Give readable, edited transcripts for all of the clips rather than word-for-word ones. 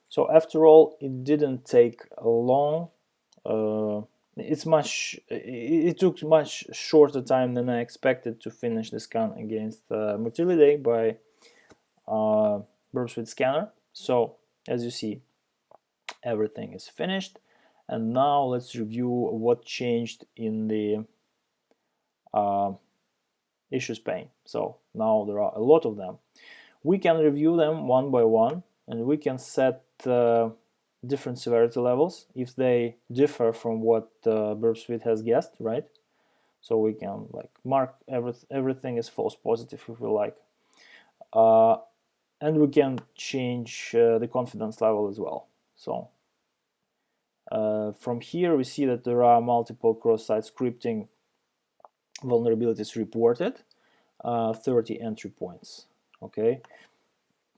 So after all, it didn't take long. It took much shorter time than I expected to finish the scan against Motilidae by Burpsuite scanner. So as you see, everything is finished, and now let's review what changed in the issues pane. So now there are a lot of them. We can review them one by one, and we can set different severity levels if they differ from what Burpsuite has guessed, right? So we can like mark everything as false positive if we like, and we can change the confidence level as well. So from here we see that there are multiple cross-site scripting vulnerabilities reported, 30 entry points. Okay,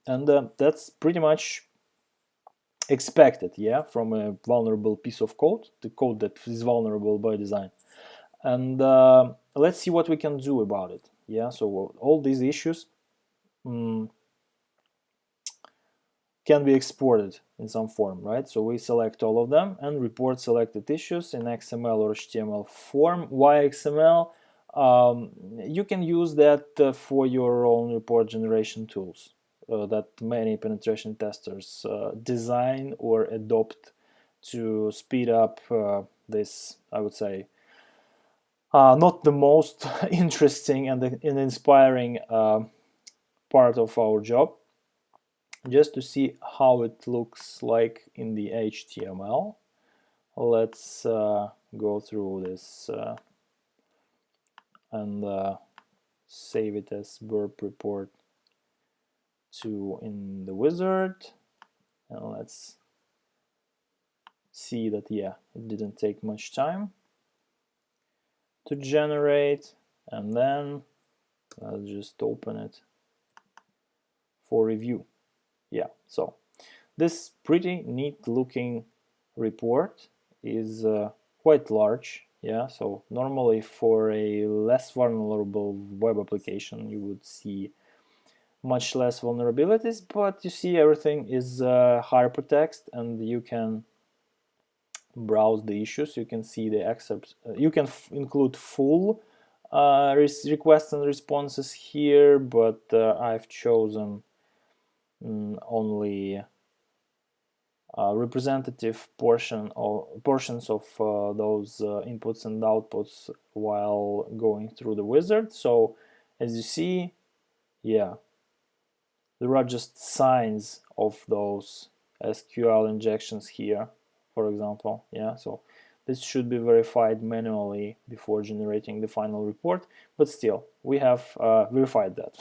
and that's pretty much expected, yeah, from a vulnerable piece of code, the code that is vulnerable by design. And let's see what we can do about it. Yeah, so all these issues can be exported in some form, right? So we select all of them and report selected issues in XML or HTML form. Why XML? You can use that for your own report generation tools that many penetration testers design or adopt to speed up this, I would say, not the most interesting and inspiring part of our job. Just to see how it looks like in the HTML, let's go through this and save it as burp report 2 in the wizard, and let's see that, yeah, it didn't take much time to generate. And then I'll just open it for review. Yeah, so this pretty neat looking report is quite large. Yeah, so normally for a less vulnerable web application you would see much less vulnerabilities, but you see everything is hypertext, and you can browse the issues. You can see the excerpts. You can include full requests and responses here, but I've chosen only representative portions of those inputs and outputs while going through the wizard. So as you see, yeah, there are just signs of those SQL injections here, for example. Yeah, so this should be verified manually before generating the final report, but still, we have verified that.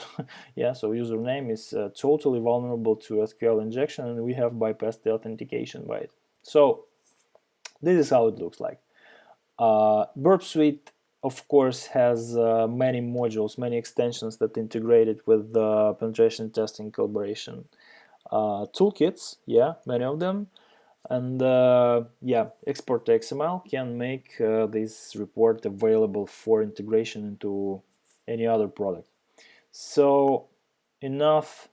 Yeah, so username is totally vulnerable to SQL injection, and we have bypassed the authentication by it. So this is how it looks like. Burpsuite, of course, has many modules, many extensions that integrate it with the penetration testing collaboration toolkits. Yeah, many of them. And yeah, export to XML can make this report available for integration into any other product. So enough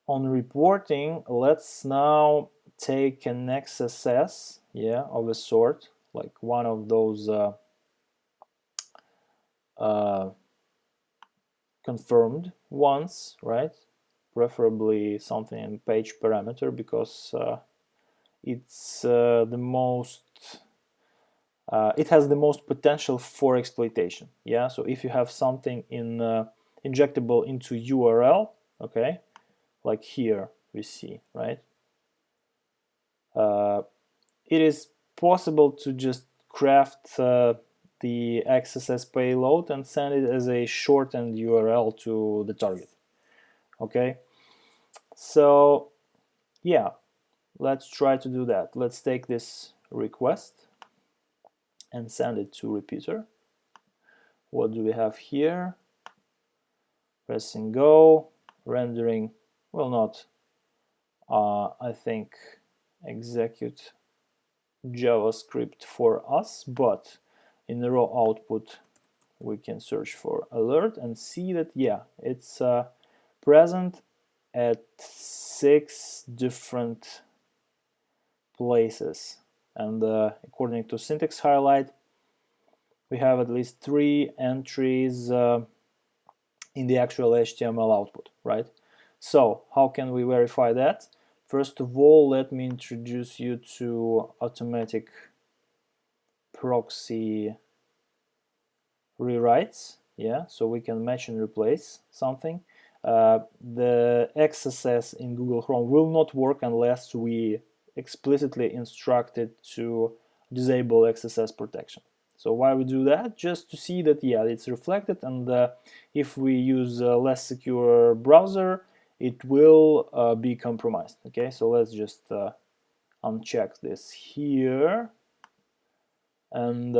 on reporting. Let's now take an XSS, yeah, of a sort, like one of those confirmed ones, right? Preferably something in page parameter, because it's the most it has the most potential for exploitation. Yeah, so if you have something in injectable into URL, okay, like here we see, right, it is possible to just craft the XSS payload and send it as a shortened URL to the target. Okay, so yeah, let's try to do that. Let's take this request and send it to repeater. What do we have here? Pressing go, rendering will not, I think, execute JavaScript for us, but in the raw output we can search for alert and see that, yeah, it's present at 6 different places, and according to syntax highlight, we have at least 3 entries in the actual HTML output, right? So how can we verify that? First of all, let me introduce you to automatic proxy rewrites. Yeah, so we can match and replace something. The XSS in Google Chrome will not work unless we explicitly instruct it to disable XSS protection. So why we do that? Just to see that, yeah, it's reflected, and if we use a less secure browser, it will be compromised. Okay, so let's just uncheck this here and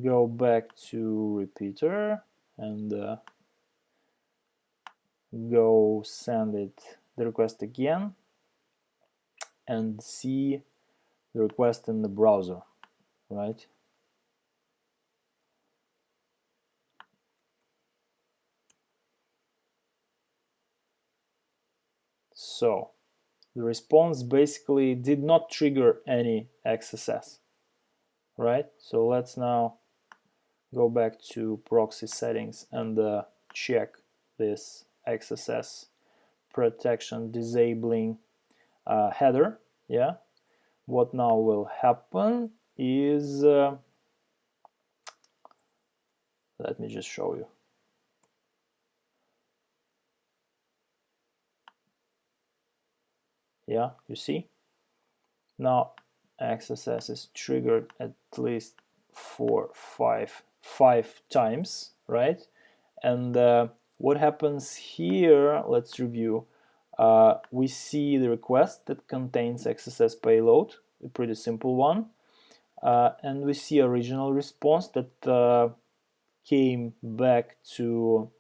go back to repeater and go send it the request again and see the request in the browser, right? So the response basically did not trigger any XSS, right? So let's now go back to proxy settings and check this XSS protection disabling header. Yeah, what now will happen is let me just show you. Yeah, you see now XSS is triggered at least five times, right? And what happens here, let's review. We see the request that contains XSS payload, a pretty simple one, and we see original response that came back to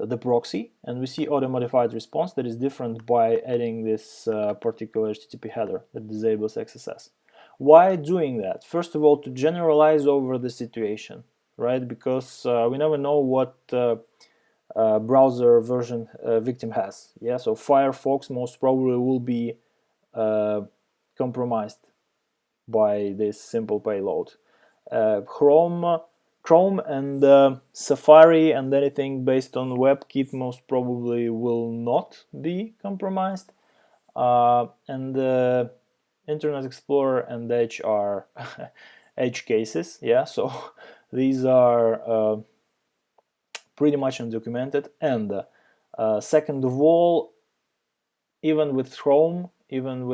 the proxy, and we see auto-modified response that is different by adding this particular HTTP header that disables XSS. Why doing that? First of all, to generalize over the situation, right? Because we never know what browser version victim has. Yeah, so Firefox most probably will be compromised by this simple payload. Chrome and Safari and anything based on WebKit most probably will not be compromised. And Internet Explorer and Edge are edge cases. Yeah, so these are pretty much undocumented. And second of all, even with Chrome, even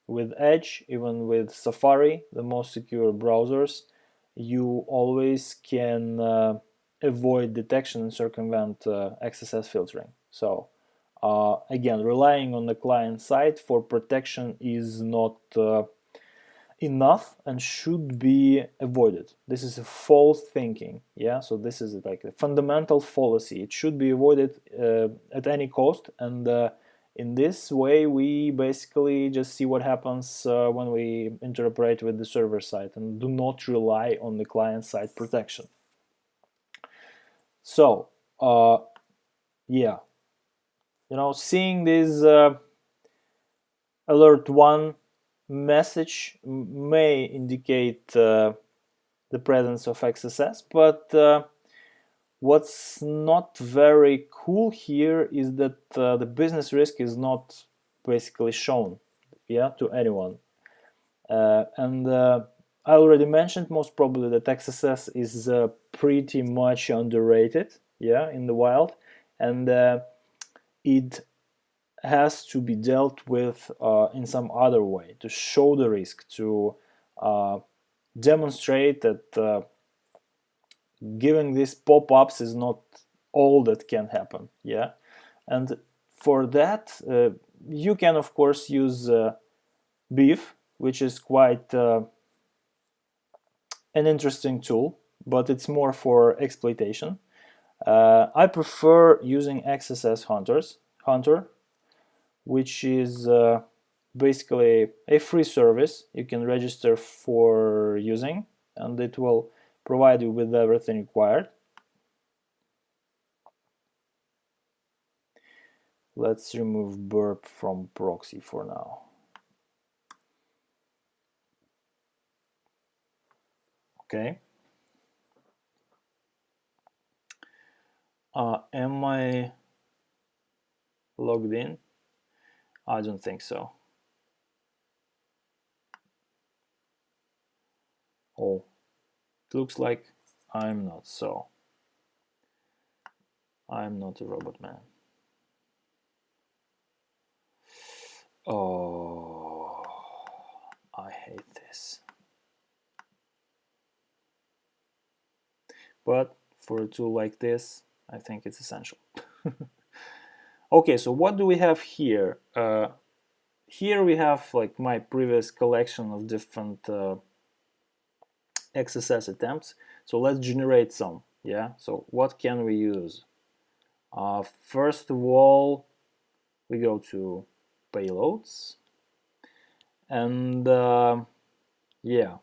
with Edge, even with Safari, the most secure browsers, you always can avoid detection and circumvent XSS filtering. So again, relying on the client side for protection is not enough and should be avoided. This is a false thinking. Yeah, so this is like a fundamental fallacy. It should be avoided at any cost, and in this way we basically just see what happens when we interoperate with the server side and do not rely on the client side protection. So yeah, you know, seeing this alert 1 message may indicate the presence of XSS, but what's not very cool here is that the business risk is not basically shown, yeah, to anyone. And I already mentioned most probably that XSS is pretty much underrated, yeah, in the wild, and it has to be dealt with in some other way to show the risk, to demonstrate that giving these pop-ups is not all that can happen. Yeah, and for that you can of course use Beef, which is quite an interesting tool, but it's more for exploitation. I prefer using XSS Hunter, which is basically a free service you can register for using, and it will provide you with everything required. Let's remove burp from proxy for now. Okay. Am I logged in? I don't think so. Oh, it looks like I'm not, so I'm not a robot man. Oh, I hate this. But for a tool like this, I think it's essential. Okay, so what do we have here? Here we have like my previous collection of different XSS attempts. So let's generate some. Yeah. So what can we use? First of all, we go to payloads, and yeah,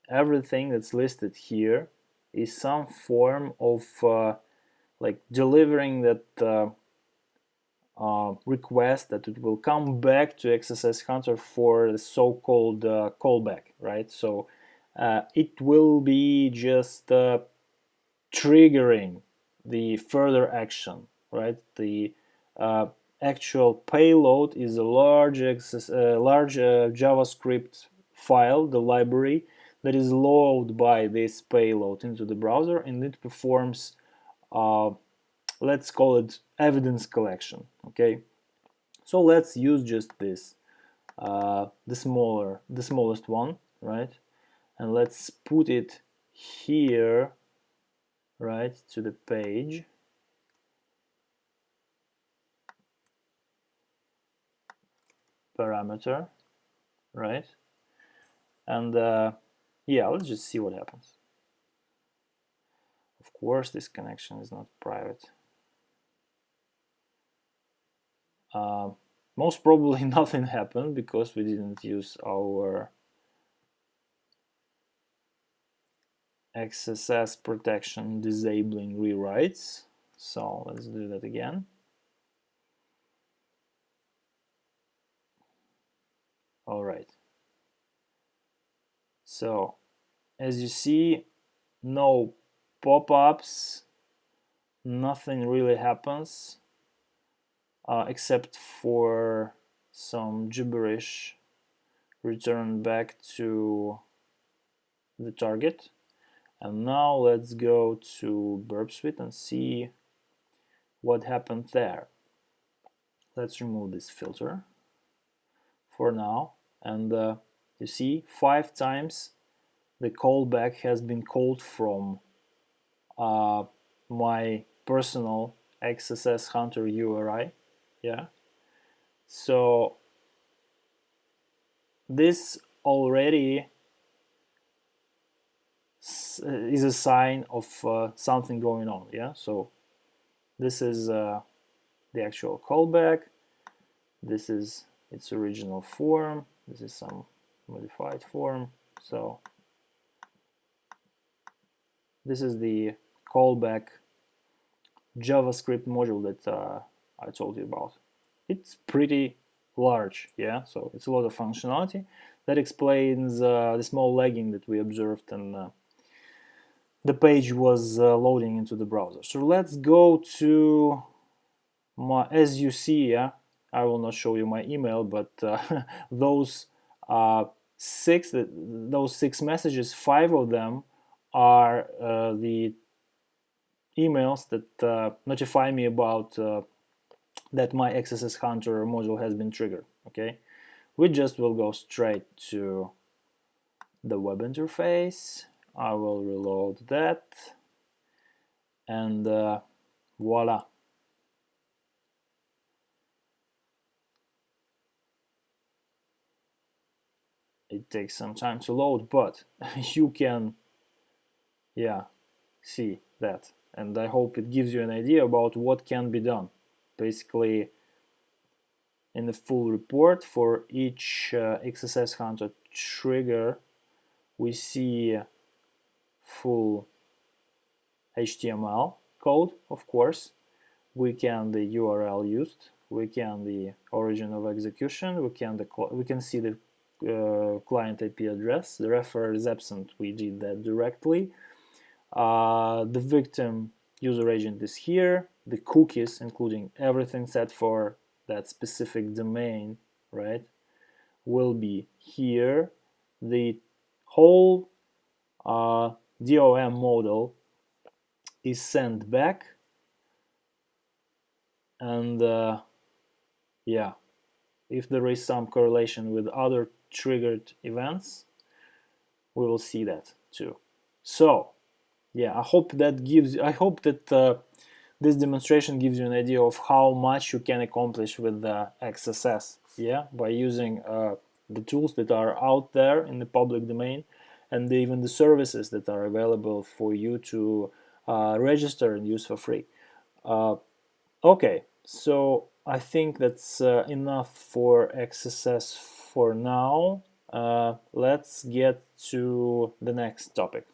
everything that's listed here is some form of like delivering that request that it will come back to XSS Hunter for the so-called callback, right? So it will be just triggering the further action, right? The actual payload is a large JavaScript file, the library that is loaded by this payload into the browser, and it performs, let's call it evidence collection. Okay, so let's use just this, the smallest one, right? And let's put it here, right, to the page. Parameter, right? And yeah, let's just see what happens. Of course, this connection is not private. Most probably nothing happened because we didn't use our XSS protection disabling rewrites. So let's do that again. All right. So as you see, no pop-ups, nothing really happens except for some gibberish returned back to the target. And now let's go to Burpsuite and see what happened there. Let's remove this filter for now, and you see 5 times the callback has been called from my personal XSS Hunter URI. Yeah, so this already is a sign of something going on. Yeah, so this is the actual callback. This is its original form. This is some modified form. So this is the callback JavaScript module that I told you about. It's pretty large, yeah, so it's a lot of functionality. That explains the small lagging that we observed, and the page was loading into the browser. So let's go to my, as you see, yeah, I will not show you my email, but those those 6 messages, 5 of them are the emails that notify me about that my XSS Hunter module has been triggered. Okay, we just will go straight to the web interface. I will reload that, and voila. It takes some time to load, but you can, yeah, see that, and I hope it gives you an idea about what can be done. Basically, in the full report for each XSS Hunter trigger, we see full HTML code, of course, we can the URL used, we can the origin of execution, we can see the client IP address. The referer is absent, we did that directly. The victim user agent is here. The cookies, including everything set for that specific domain, right, will be here. The whole DOM model is sent back, and yeah, if there is some correlation with other triggered events, we will see that too. So yeah, I hope that this demonstration gives you an idea of how much you can accomplish with the XSS, yeah, by using the tools that are out there in the public domain, and even the services that are available for you to register and use for free. Okay, so I think that's enough for XSS for now. Let's get to the next topic.